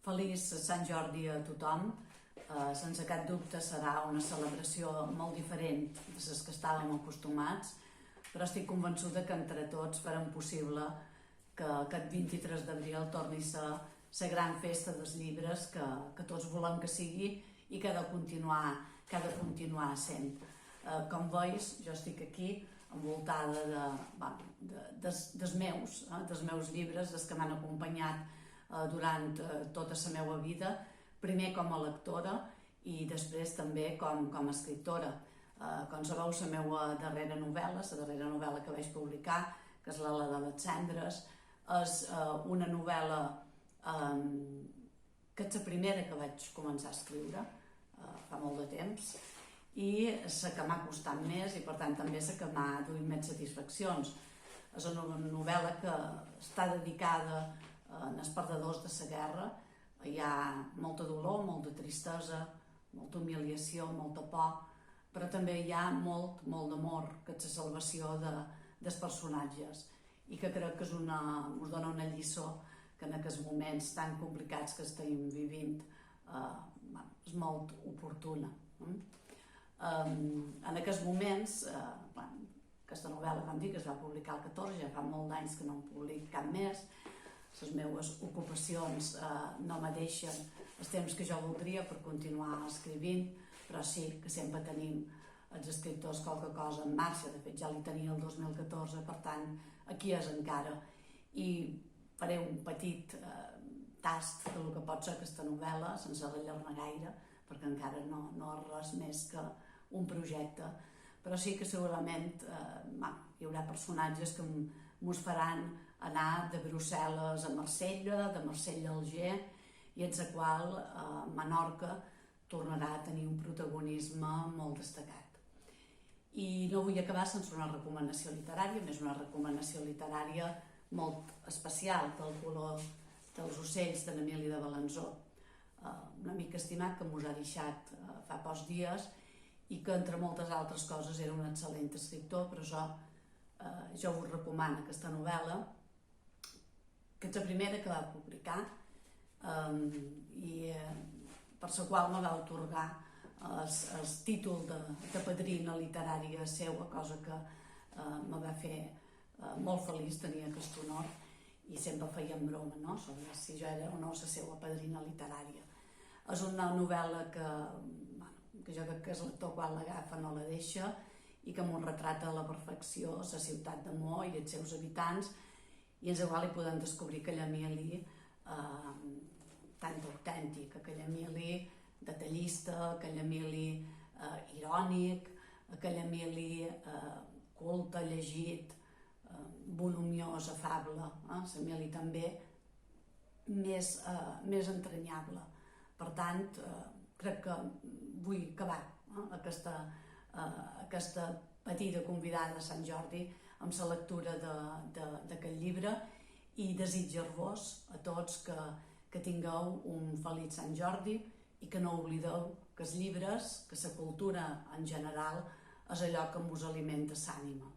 Feliç Sant Jordi a tothom. Sense cap dubte serà una celebració molt diferent de les que estàvem acostumats, però estic convençuda que entre tots farem possible que aquest 23 d'abril torni a ser la gran festa dels llibres que tots volem que sigui i que ha de continuar sent. Com veus, jo estic aquí envoltada dels meus llibres, dels que m'han acompanyat durant tota la meva vida, primer com a lectora i després també com a escriptora. Com sabeu, la meva darrera novel·la, la darrera novel·la que vaig publicar, que és La de les cendres, és una novel·la que és la primera que vaig començar a escriure fa molt de temps i la que m'ha costat més i per tant també la que m'ha duit més satisfaccions. És una novel·la que està dedicada als perdedors de la guerra. Hi ha molta dolor, molta tristesa, molta humiliació, molta por, però també hi ha molt d'amor, que és la salvació dels personatges i que crec que ens dona una lliçó que en aquests moments tan complicats que estem vivint és molt oportuna. En aquests moments, aquesta novel·la, vam dir que es va publicar el 14, ja fa molts anys que no en publico cap més. Les meves ocupacions no me deixen els temps que jo voldria per continuar escrivint, però sí que sempre tenim els escriptors qualque cosa en marxa. De fet, ja li tenia el 2014, per tant, aquí és encara. I faré un petit tast del que pot ser aquesta novel·la, sense allargar gaire, perquè encara no és res més que un projecte. Però sí que segurament hi haurà personatges que mos faran anar de Brussel·les a Marsella, de Marsella a Alger, i en la qual Menorca tornarà a tenir un protagonisme molt destacat. I no vull acabar sense una recomanació literària, més una recomanació literària molt especial, del color dels ocells de l'Emili de Balanzó, un amic estimat que mos ha deixat fa pocs dies i que, entre moltes altres coses, era un excel·lent escriptor, però jo us recomano aquesta novel·la, que és la primera que va publicar i per la qual me va atorgar el títol de padrina literària seva, cosa que me va fer molt feliç, tenia aquest honor, i sempre feien broma, no?, sobre si jo era o no la seva padrina literària. És una novel·la que jo crec que el lector quan l'agafa no la deixa i que m'ho retrata a la perfecció la ciutat de Mo i els seus habitants, i en la qual hi podem descobrir aquell Emili tan autèntic, aquell Emili detallista, aquell Emili irònic, aquell Emili culte, llegit, volumiós, afable, l'Emili també més entranyable. Per tant, crec que vull acabar aquesta petita convidada a Sant Jordi amb la lectura d'aquest llibre i desitjar-vos a tots que tingueu un feliç Sant Jordi i que no oblideu que els llibres, que la cultura en general, és allò que us alimenta l'ànima.